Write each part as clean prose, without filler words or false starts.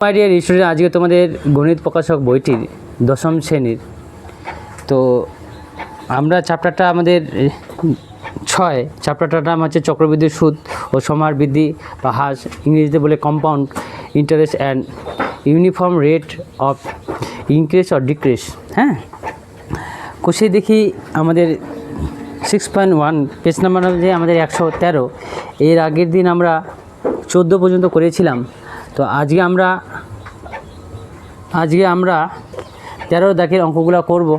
My dear student, আজকে তোমাদের গণিত প্রকাশক বইটির দশম শ্রেণীর। তো আমরা চ্যাপ্টারটা আমাদের 6, চ্যাপ্টারটার নাম হচ্ছে চক্রবৃদ্ধি সুদ ও সমাহার বৃদ্ধি বা হ্রাস, ইংরেজিতে বলে compound interest and uniform rate of increase or decrease. হ্যাঁ, কোষে দেখি আমাদের 6.1 পেজ নাম্বার যে আমাদের 113। এর আগের দিন আমরা 14 পর্যন্ত করেছিলাম। তো আজকে আমরা 13 দাগের অঙ্কগুলো করব।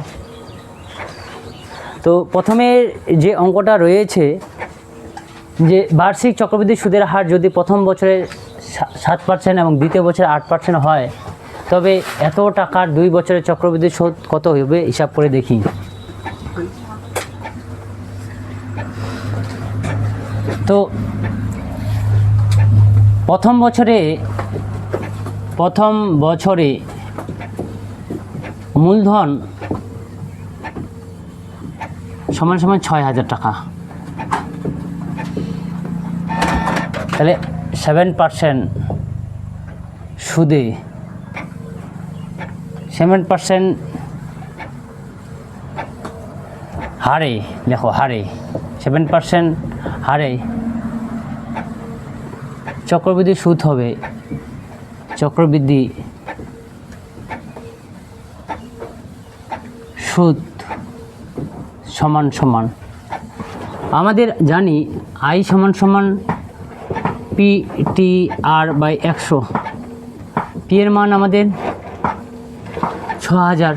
তো প্রথমে যে অঙ্কটা রয়েছে যে বার্ষিক চক্রবৃদ্ধি সুদের হার যদি প্রথম বছরে 7% এবং দ্বিতীয় বছরে 8% হয়, তবে এত টাকার 2 বছরের চক্রবৃদ্ধি সুদ কত হবে হিসাব করে দেখি। তো প্রথম বছরে মূলধন সমান 6,000 টাকা, তাহলে 7% সুদে 7% হারে, দেখো হারে 7% হারে চক্রবৃদ্ধি সুদ হবে, চক্রবৃদ্ধি সুদ সমান আমাদের জানি আই সমান PTR/100। পি এর মান আমাদের 6,000,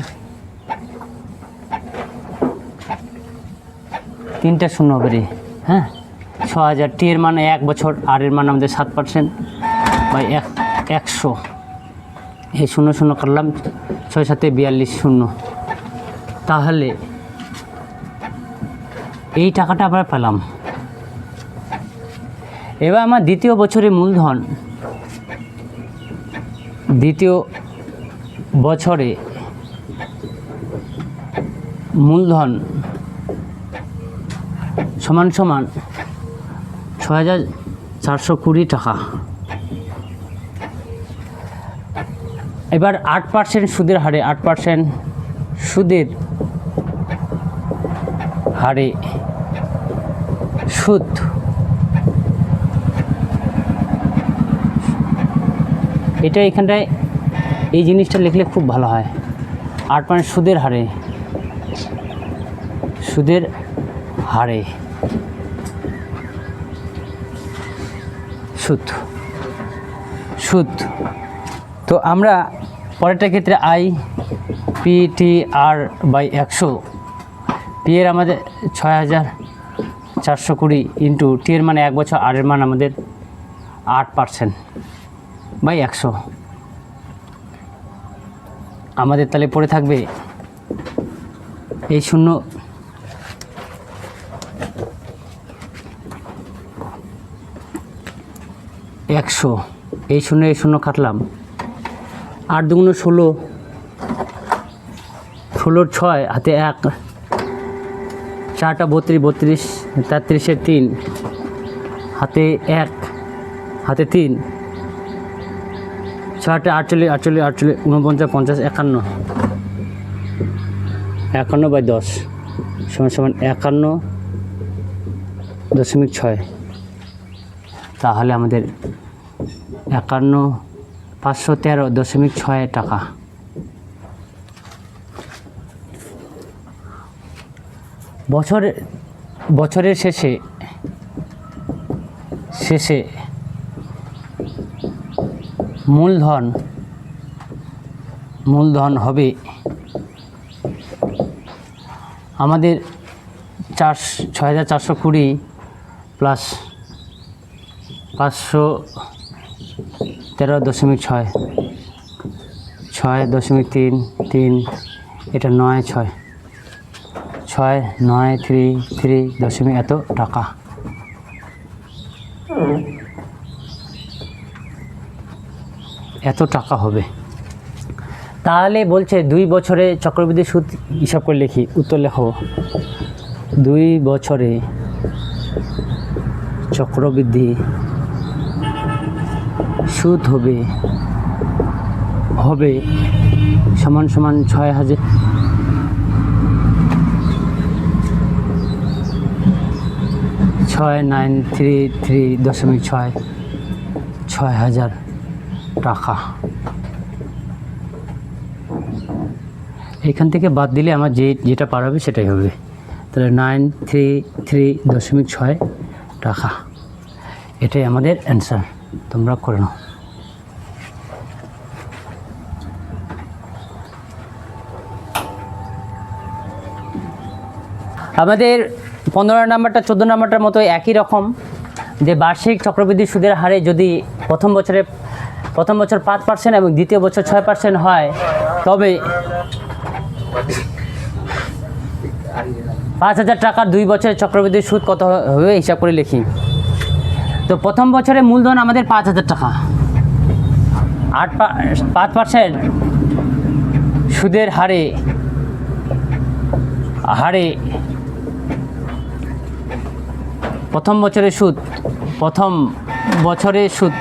3টা শূন্য হবে রে। হ্যাঁ, 6,000। টি এর মান 1 বছর, আর এর মান আমাদের 7%/100। এই 0 করলাম, 6 7 42 শূন্য। তাহলে এই টাকাটা আমরা পেলাম। এবার আমার দ্বিতীয় বছরে মূলধন, দ্বিতীয় বছরে মূলধন সমান 6,420 টাকা। এবার 8% সুদের হারে, 8% সুদের হারে সুদ এটা এখানটায় এই জিনিসটা লিখলে খুব ভালো হয়। 8% সুদের হারে, সুদের হারে সুদ। তো আমরা পরেরটার ক্ষেত্রে PTR/100। পি এর আমাদের 6,420 ইন্টু টি এর মানে 1 বছর, আর এর মান আমাদের 8%/100। আমাদের তাহলে পড়ে থাকবে এই 0 100, এই 0 কাটলাম, 8 দুগুণ 16, 16 6 হাতে 1, 4টা 32, 33 3 হাতে 1, হাতে 3, 6টা 48, 48, 49, 50, 51, 51/10 সমান 51.6। তাহলে আমাদের 51,513.6 টাকা। বছরের শেষে মূলধন হবে আমাদের 6,420 প্লাস 513.6, 6.33, এটা 9 6 933 এত টাকা। এত টাকা হবে। তাহলে বলছে 2 বছরে চক্রবৃদ্ধি সুদ হিসাব করে লিখি, উত্তর লেখো। 2 বছরে চক্রবৃদ্ধি সুদ হবে হবে সমান সমান 6,000 6,933.6 টাকা। এখান থেকে বাদ দিলে আমার যেটা পার হবে সেটাই হবে। তাহলে 933.6 টাকা, এটাই আমাদের অ্যান্সার। তোমরা করে নাও। আমাদের 15 নাম্বারটা 14 নাম্বারটার মতো একই রকম, যে বার্ষিক চক্রবৃদ্ধি সুদের হারে যদি প্রথম বছর 5% এবং দ্বিতীয় বছর 6% হয়, তবে 5,000 টাকার 2 বছরের চক্রবৃদ্ধির সুদ কত হবে হিসাব করে লিখি। তো প্রথম বছরে মূলধন আমাদের 5,000 টাকা, 5% সুদের হারে প্রথম বছরের সুদ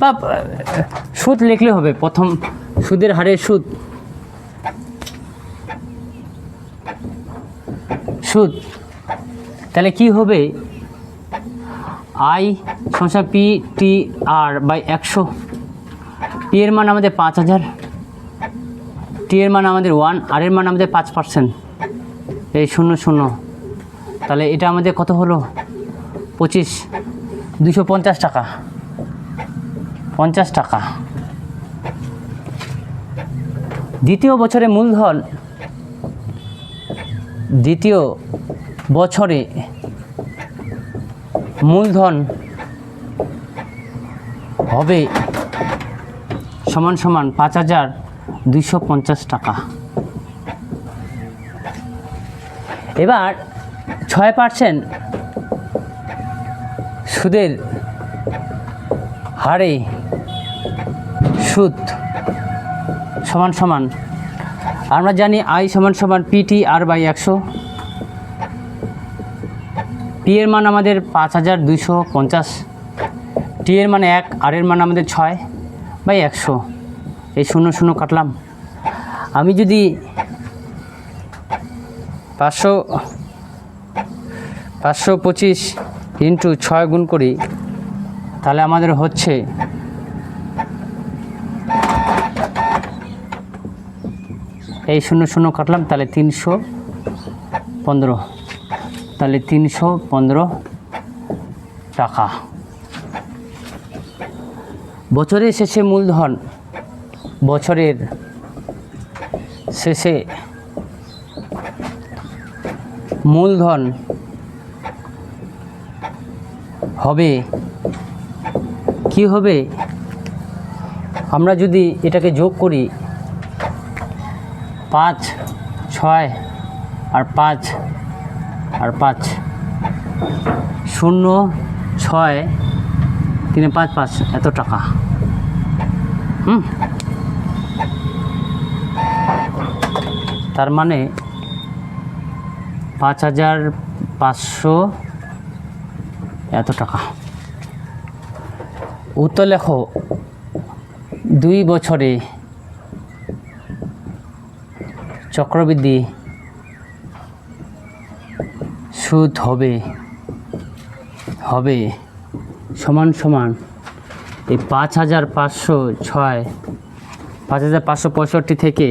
বা সুদ লিখলে হবে, প্রথম সুদের হারে সুদ তাহলে কি হবে, আই সমস্যা P T R by 100। P এর মান আমাদের 5,000, টি এর মান আমাদের 1, আর এর মান আমাদের 5%, এই 0 তাহলে এটা আমাদের কত হলো 250 টাকা, 50 টাকা। দ্বিতীয় বছরে মূলধন হবে সমান সমান 5,250 টাকা। এবার 6% সুদের হারে সুদ সমান সমান, আমরা জানি আই সমান সমান পিটি আর বাই 100। পি এর মান আমাদের 5,250, টি এর মান 1, আর এর মান আমাদের 6/100, এই 0 কাটলাম। আমি যদি 525 ইন্টু 6 গুণ করি, তাহলে আমাদের হচ্ছে এই 0 কাটলাম, তাহলে 315, তাহলে 315 টাকা। বছরের শেষে মূলধন হবে কি হবে, আমরা যদি এটাকে যোগ করি 5, 6 আর 5 0, 6, 3, 5 এত টাকা। তার মানে 5,500 এত টাকা। উত্তর লেখো, 2 বছরে চক্রবৃদ্ধি সুদ হবে সমান সমান এই 5,565 থেকে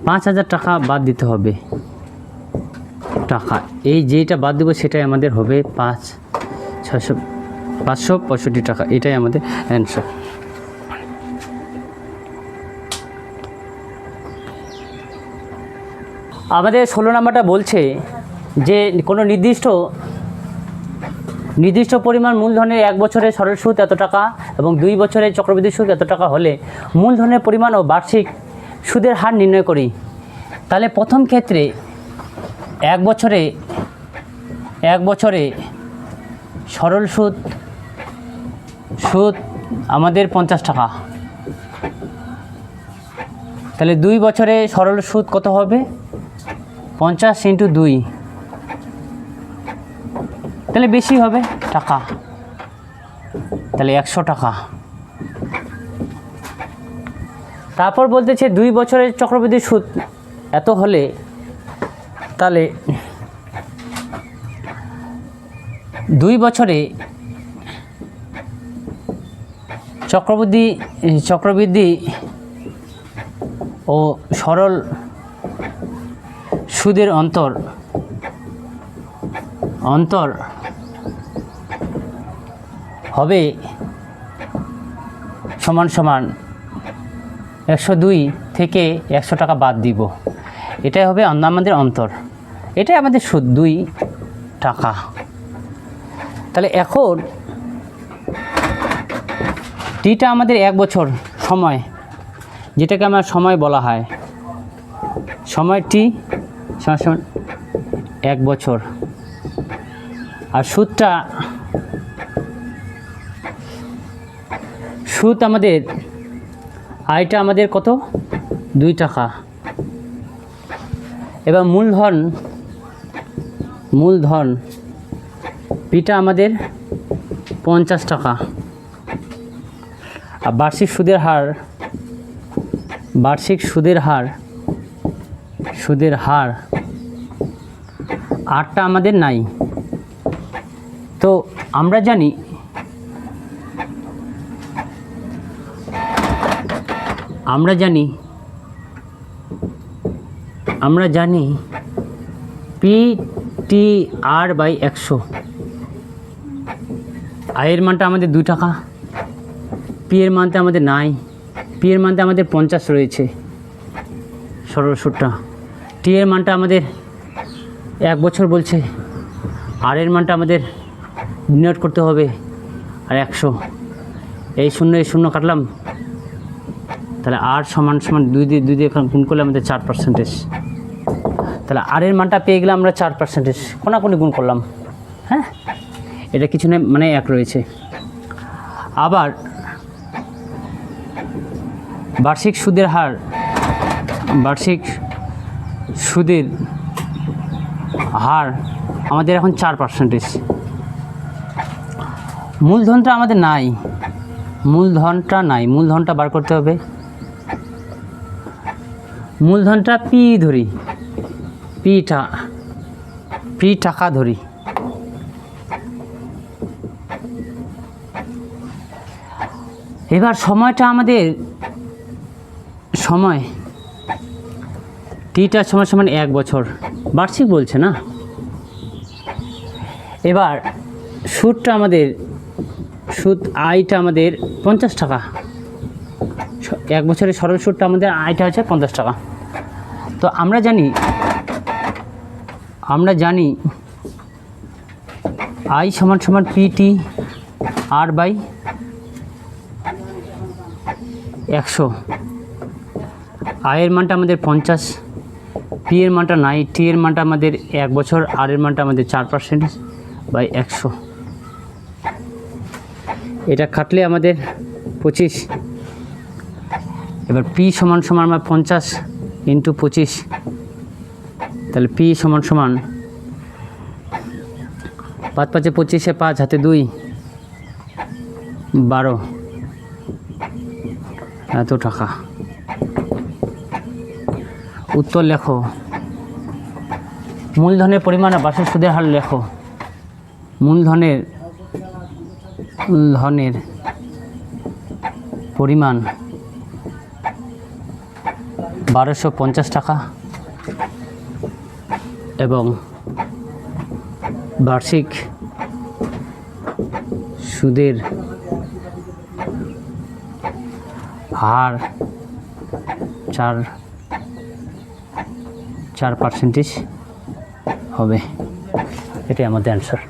5,000 টাকা বাদ দিতে হবে টাকা। এই যেটা বাদ দেবো সেটাই আমাদের হবে 5,665 টাকা। এটাই আমাদের অ্যান্সার। আমাদের 16 নাম্বারটা বলছে যে কোনো নির্দিষ্ট পরিমাণ মূলধনের 1 বছরের সরল সুদ এত টাকা এবং 2 বছরের চক্রবৃদ্ধি সুদ এত টাকা হলে মূলধনের পরিমাণ ও বার্ষিক সুদের হার নির্ণয় করি। তাহলে প্রথম ক্ষেত্রে 1 বছরে সরল সুদ আমাদের 50 টাকা। তাহলে 2 বছরে সরল সুদ কত হবে, 50 × 2, তাহলে বেশি হবে টাকা, তাহলে 100 টাকা। তারপর বলতেছে 2 বছরের চক্রবৃদ্ধি সুদ এত হলে তাহলে 2 বছরে চক্রবৃদ্ধি ও সরল সুদের অন্তর হবে সমান সমান 102 থেকে 100 টাকা বাদ দিব। এটাই হবে আমাদের অন্তর, এটাই আমাদের সুদ 2 টাকা। তাহলে এখন টিটা আমাদের 1 বছর সময়, যেটাকে আমার সময় বলা হয়, সময় টি সমান 1 বছর। আর সুদ আমাদের আয়টা আমাদের কত? 2 টাকা। এবার মূলধন পিটা আমাদের 50 টাকা। আর বার্ষিক সুদের হার 8টা আমাদের নাই। তো আমরা জানি PTR/100। আয়ের মানটা আমাদের 2 টাকা, পি এর মানটা আমাদের নাই, পি এর মানটা আমাদের 50 রয়েছে সরল সুদটা, টি এর মানটা আমাদের 1 বছর বলছে, আর এর মানটা আমাদের নির্ণয় করতে হবে আর 100। এই শূন্য কাটলাম, তাহলে আর সমান 2 দিয়ে গুণ করলে আমাদের 4%। তাহলে আর এর মানটা পেয়ে গেলাম আমরা 4%, কোনাকুনি গুণ করলাম। হ্যাঁ, এটা কিছু না, মানে 1 রয়েছে। আবার বার্ষিক সুদের হার আমাদের এখন 4%। মূলধনটা আমাদের নাই, মূলধনটা বার করতে হবে। মূলধনটা পি ধরি, পি টাকা ধরি। এবার সময়টা আমাদের টিটা সমান 1 বছর, বার্ষিক বলছে না। এবার সুদ আয়টা আমাদের 50 টাকা। 1 বছরের সরল সুদটা আমাদের আয়টা হচ্ছে 50 টাকা। তো আমরা জানি আয় সমান PTR/100। আয়ের মানটা আমাদের 50, পি এর মানটা নাই, টি এর মানটা আমাদের 1 বছর, আর এর মানটা আমাদের 4%/100। এটা কাটলে আমাদের 25। এবার পি সমান আমরা 50 × 25, তাহলে পি সমান 5 5 25, 5 হাতে 2, 12 এত টাকা। উত্তর লেখো। মূলধনের পরিমাণ আর বার্ষিক সুদের হার লেখো। মূলধনের পরিমাণ 1250 টাকা এবং বার্ষিক সুদের হার 4% হবে। এটাই আমাদের অ্যান্সার।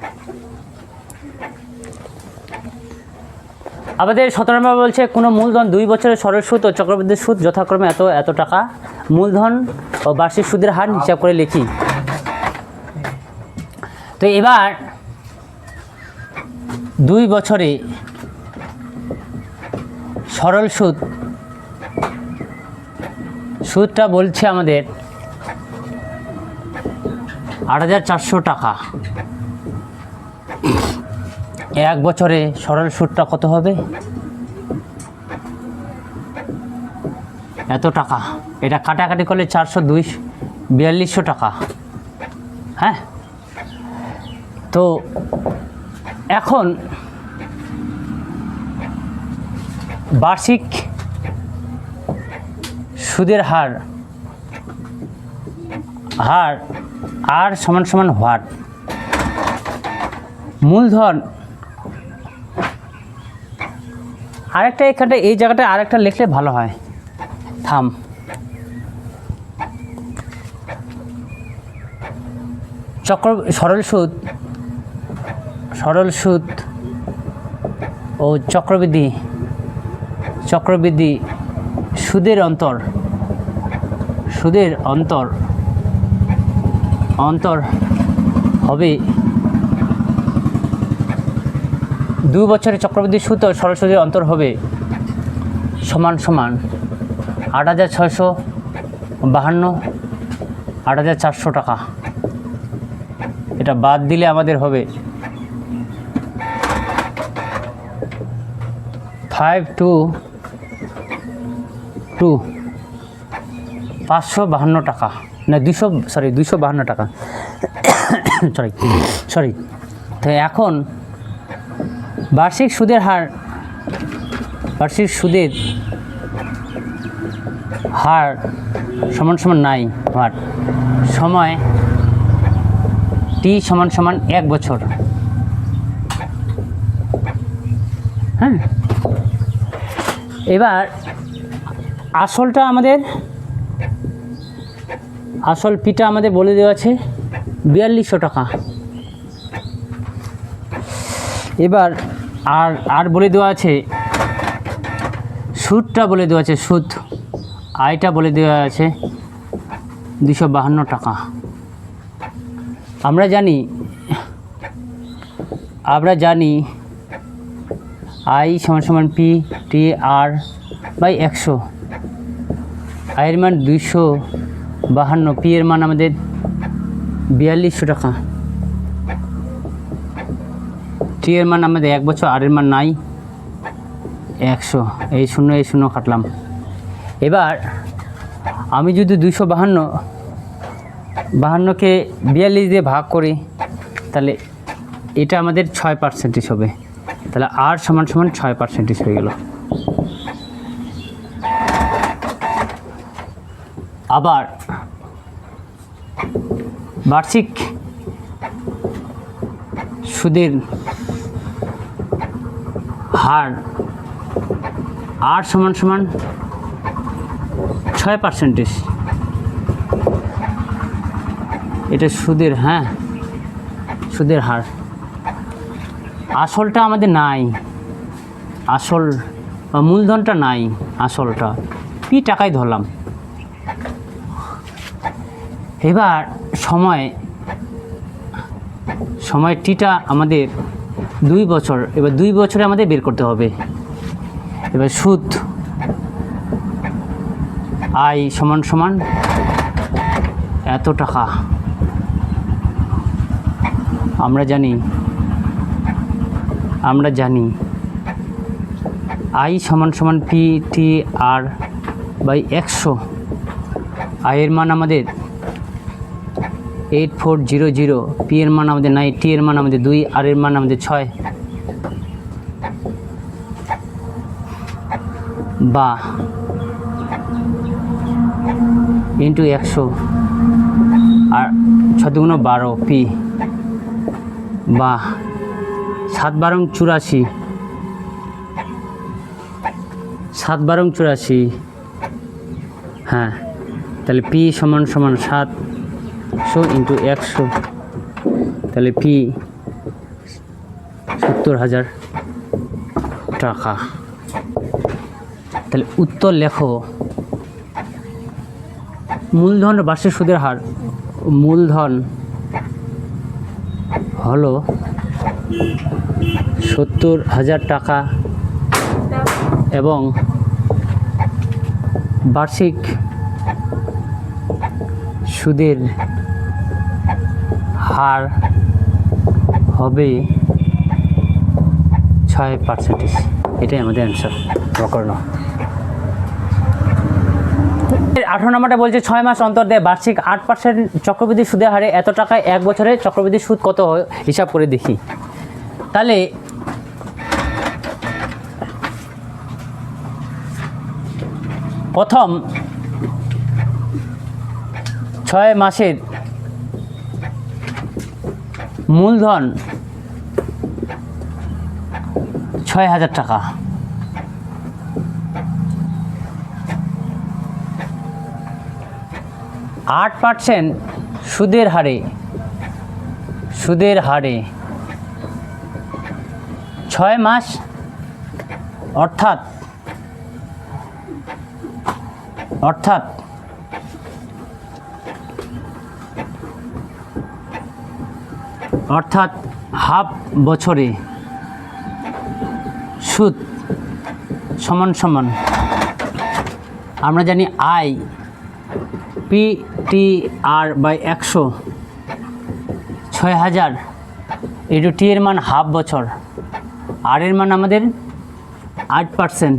আমাদের 17 নম্বর বলছে কোনো মূলধন 2 বছরের সরল সুদ ও চক্রবৃদ্ধি সুদ যথাক্রমে এত টাকা। মূলধন ও বার্ষিক সুদের হার হিসাব করে লিখি। তো এবার 2 বছরে সরল সুদটা বলছে আমাদের 8,400 টাকা। 1 বছরে সরল সুদটা কত হবে? এত টাকা। এটা কাটাকাটি করলে 442 টাকা। হ্যাঁ, তো এখন বার্ষিক সুদের হার আর সমান সমান হোয়াট মূলধন। আরেকটা এখানে এই জায়গাটা আরেকটা লিখলে ভালো হয়। থাম, সরল সুদ ও চক্রবৃদ্ধি সুদের অন্তর হবে 2 বছরের চক্রবৃদ্ধি সুদ ও সরল সুদের অন্তর হবে সমান 8,652 8,400 টাকা। এটা বাদ দিলে আমাদের হবে 552 টাকা, না 252 টাকা। সরি। তো এখন বার্ষিক সুদের হার সমান সমান নাই হোয়াট সময় টি সমান সমান 1 বছর। হ্যাঁ, এবার আসলটা আমাদের আসল পিটা আমাদের বলে দেওয়া আছে 4200 টাকা। এবার আর বলে দেওয়া আছে সুদটা বলে দেওয়া আছে, সুদ আয়টা বলে দেওয়া আছে 252 টাকা। আমরা জানি আই সমান সমান পি টি আর বাই 100। আয়ের মান 252, পি এর মান আমাদের 4200 টাকা, টি এর মান আমাদের 1 বছর, আর এর মান নাই 100। এই শূন্য কাটলাম। এবার আমি যদি 252কে 42 দিয়ে ভাগ করি তাহলে এটা আমাদের 6% হবে। তাহলে আর সমান সমান 6% হয়ে গেল। আবার বার্ষিক সুদের হার আর সমান সমান 6%। এটা সুদের সুদের হার। আসলটা আমাদের নাই, আসল মূলধনটা নাই, আসলটা পি টাকায় ধরলাম। এবার সময় টিটা আমাদের 2 বছর। এবার 2 বছরে আমাদের বের করতে হবে। এবার সুদ আই সমান সমান এত টাকা। আমরা জানি আই সমান সমান পি টি আর বাই 100। আয়ের মান আমাদের 8400, পি এর মান আমাদের নাই, টি এর মান আমাদের 2, আর এর মান আমাদের 6 বা ইন্টু 100 আর 6 × 12 পি বা 7 × 84 7 × 84। হ্যাঁ, তাহলে পি সমান সমান 700 ইন্টু 100, তাহলে পি 70,000 টাকা। তাহলে উত্তর লেখো মূলধন বার্ষিক সুদের হার। মূলধন হলো 70,000 টাকা এবং বার্ষিক সুদের হার হবে 6%। এটাই আমাদের অ্যান্সার। করো। 18 নম্বরটা বলছে 6 মাস অন্তর দেয় বার্ষিক 8% চক্রবৃদ্ধি সুদের হারে এত টাকায় 1 বছরে চক্রবৃদ্ধি সুদ কত হয় হিসাব করে দেখি। তাহলে প্রথম 6 মাসের মূলধন 6,000 টাকা, 8% সুদের হারে 6 মাস অর্থাৎ 1/2 বছরে সুদ সমান সমান আমরা জানি I PTR by 100, 6,000 into T এর মান হাফ বছর, আর এর মান আমাদের 8%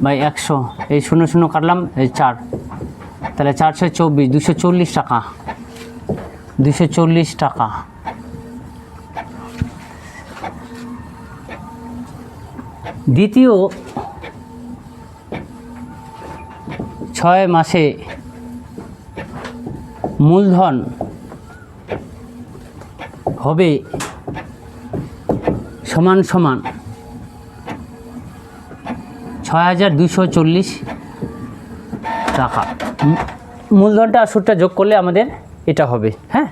বাই 100, এই 0 কাটলাম, এই 4, তাহলে 424, 240 টাকা, 240 টাকা। দ্বিতীয় 6 মাসে মূলধন হবে সমান সমান 6,240 টাকা। মূলধনটা আর সুদটা যোগ করলে আমাদের এটা হবে। হ্যাঁ,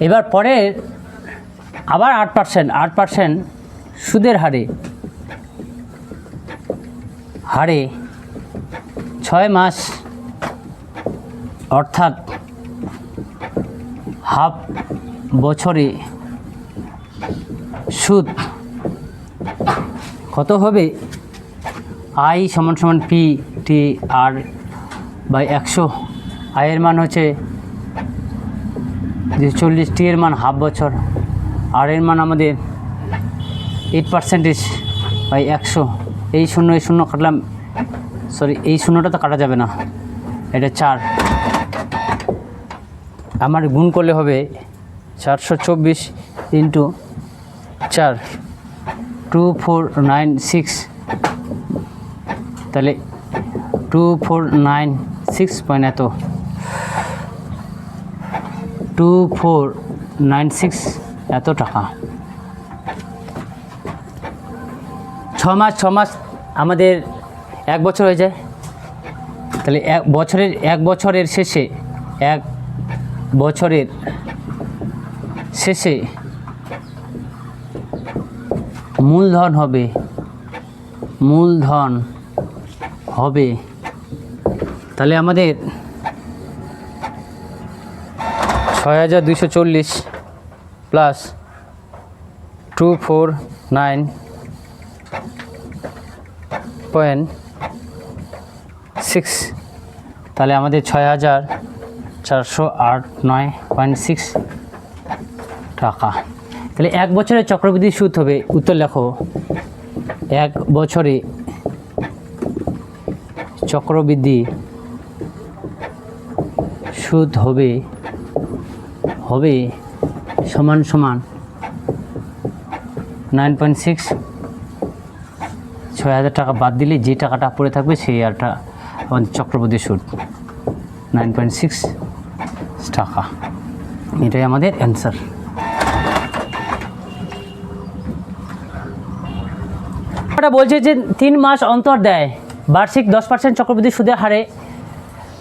এবার পরে আবার 8% সুদের হারে 6 মাস অর্থাৎ হাফ বছরে সুদ কত হবে? আই সমান সমান PTR বাই 100, আয়ের মান হচ্ছে 240, টি এর মান হাফ বছর, আর এর মান আমাদের 8% বাই 100, এই 0 কাটলাম, সরি এই 0টা তো কাটা যাবে না, এটা 4, আমার গুণ করলে হবে 424 ইন্টু 4, 2496, তাহলে 2496 এত 2496 এত টাকা। 6 মাস আমাদের 1 বছর হয়ে যায়, তাহলে 1 বছরের শেষে মূলধন হবে তাহলে আমাদের 6,240 প্লাস 249.6, তাহলে আমাদের 6,408.9.6 টাকা। তাহলে 1 বছরে চক্রবৃদ্ধি সুদ হবে, উত্তর লেখো, 1 বছরে চক্রবৃদ্ধি সুদ হবে সমান সমান 9.6, 6,000 টাকা বাদ দিলে যে টাকাটা পড়ে থাকবে সেই আরটা আমাদের চক্রবৃদ্ধি সুদ 9.6 টাকা। এটাই আমাদের অ্যান্সার। এটা বলছে যে 3 মাস অন্তর দেয় বার্ষিক 10% চক্রবৃদ্ধি সুদের হারে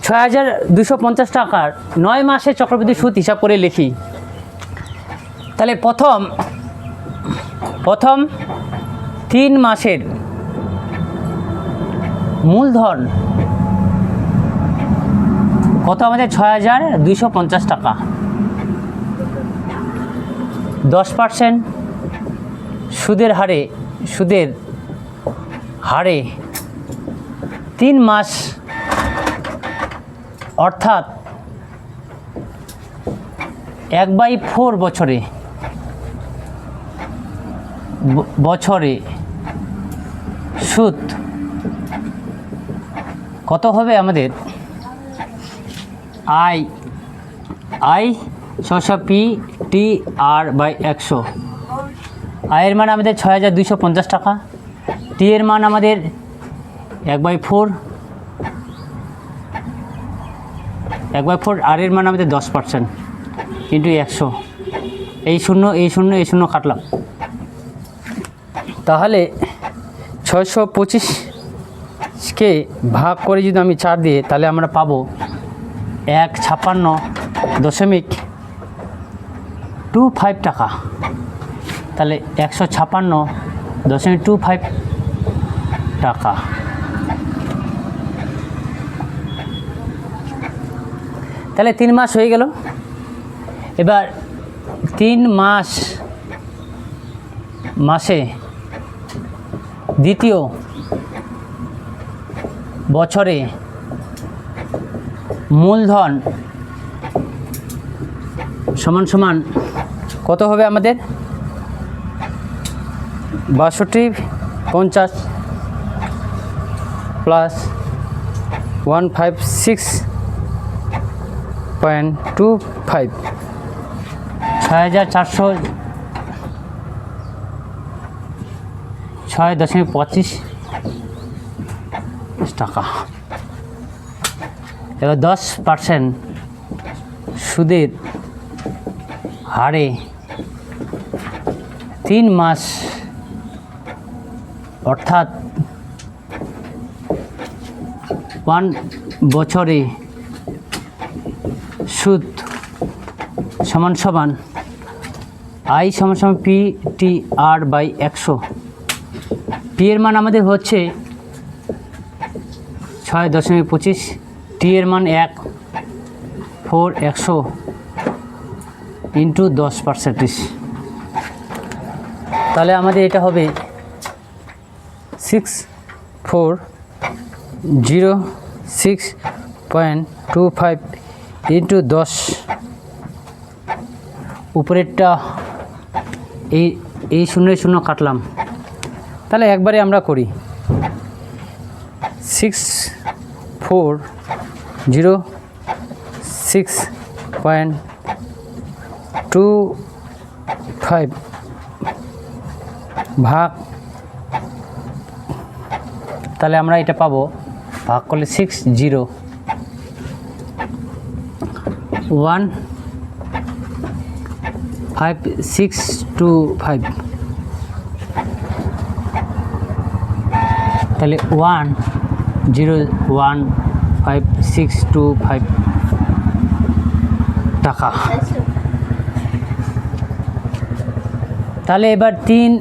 6,250 টাকার 9 মাসের চক্রবৃদ্ধি সুদ হিসাব করে লিখি। তাহলে প্রথম 3 মাসের মূলধন কত আমাদের? 6,250 টাকা, 10% সুদের হারে 3 মাস অর্থাৎ 1/4 বছরে সুদ কত হবে আমাদের আই আই সমান পি টি আর বাই 100। আয়ের মান আমাদের 6250 টাকা, টি এর মান আমাদের 1/4, 1/4, আর এর মান আমাদের 10% ইন্টু 100। এই শূন্য কাটলাম, তাহলে 625কে ভাগ করে যদি আমি 4 দিয়ে, তাহলে আমরা পাবো 156.25 টাকা। তাহলে 156.25 টাকা। তাহলে 3 মাস হয়ে গেল। এবার 3 মাসে দ্বিতীয় বছরে মূলধন সমান কত হবে আমাদের 6250 প্লাস 156.25, 6,406.25 টাকা। এবার 10% সুদের হারে 3 মাস অর্থাৎ 1 বছরে সুদ সমান আই সমান P T R by 100। P এর মান আমাদের হচ্ছে 6.25, টি এর মান 1/4 ইন্টু 10%। তাহলে আমাদের এটা হবে 6406.25 ইন্টু 10। উপরেরটা এই শূন্য কাটলাম, তাহলে একবারে আমরা করি 6406.25 ভাগ, তাহলে আমরা এটা পাবো ভাগ করলে 60,15625, তাহলে 1015625 টাকা। তাহলে এবার 3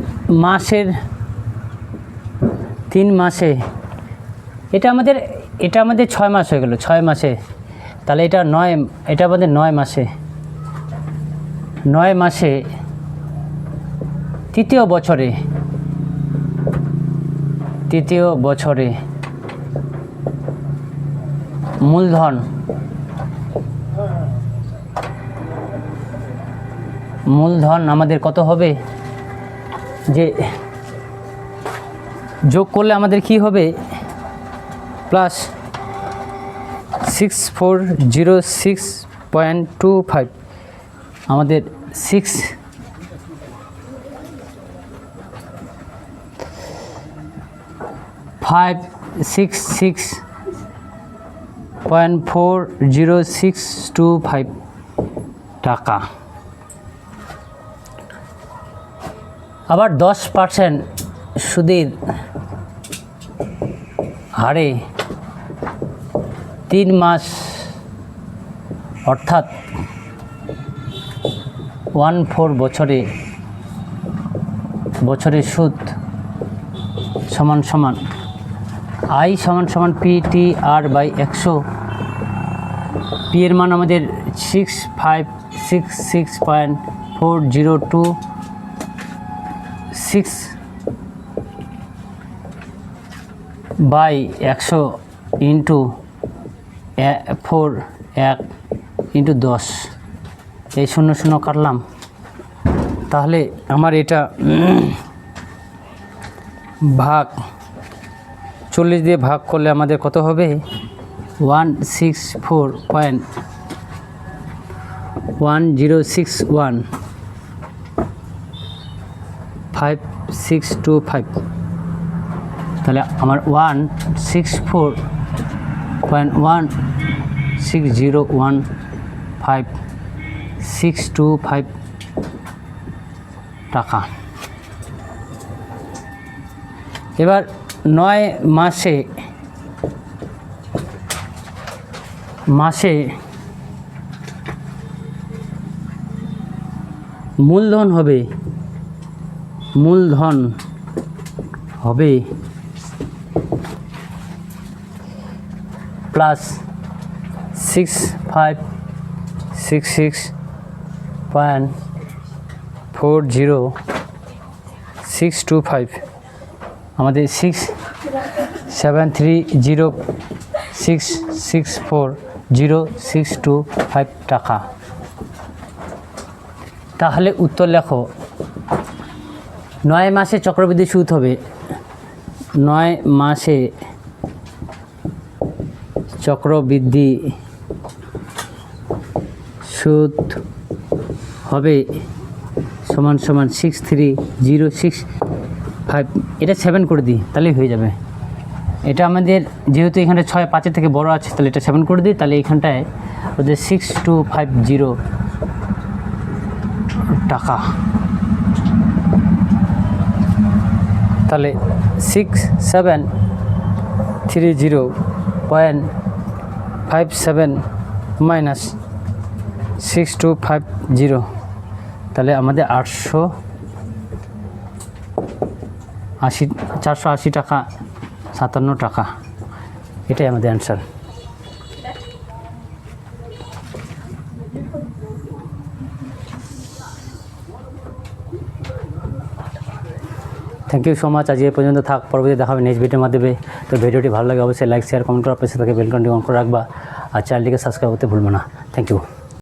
মাসে এটা আমাদের 6 মাস হয়ে গেল। 6 মাসে, তাহলে এটা আমাদের 9 মাসে। 9 মাসে তৃতীয় বছরে মূলধন আমাদের কত হবে, যে যোগ করলে আমাদের কি হবে, প্লাস 6406.25 আমাদের 566.400625 টাকা। আবার 10% সুদের হারে 3 মাস অর্থাৎ 1/4 বছরে সুদ সমান আই সমান P T R by 100। P এর মান আমাদের 6566.4026 বাই 100 ইন্টু 1 ইন্টু 10। এই শূন্য কাটলাম, তাহলে আমার এটা ভাগ 40 দিয়ে ভাগ করলে আমাদের কত হবে? 164.10615625। তাহলে আমার 164.16015625 টাকা। এবার 9 মাসে মূলধন হবে প্লাস 6566.40625 আমাদের 673066400625 টাকা। তাহলে উত্তর লেখো। 9 মাসে চক্রবৃদ্ধি সুদ হবে, 9 মাসে চক্রবৃদ্ধি সুদ হবে সমান 63065। এটা 7 করে দিই তাহলেই হয়ে যাবে। এটা আমাদের যেহেতু এখানে 6 5-এর থেকে বড় আছে, তাহলে এটা 7 করে দিই, তাহলে এখানটায় ওদের 6250 টাকা। তাহলে 6730.57 মাইনাস 6250, তাহলে আমাদের 480 টাকা 57 টাকা। এটাই আমাদের answer. Thank you so much. আজ এই পর্যন্ত থাক, পরবর্তী দেখাবে নেক্সট ভিডিওর মাধ্যমে। তো ভিডিওটি ভালো লাগে অবশ্যই লাইক শেয়ার কমেন্ট করে পাশে থেকে বেল আইকনটি অন করে রাখবা, আর চ্যানেলটিকে সাবস্ক্রাইব করতে ভুলবে না। Thank you.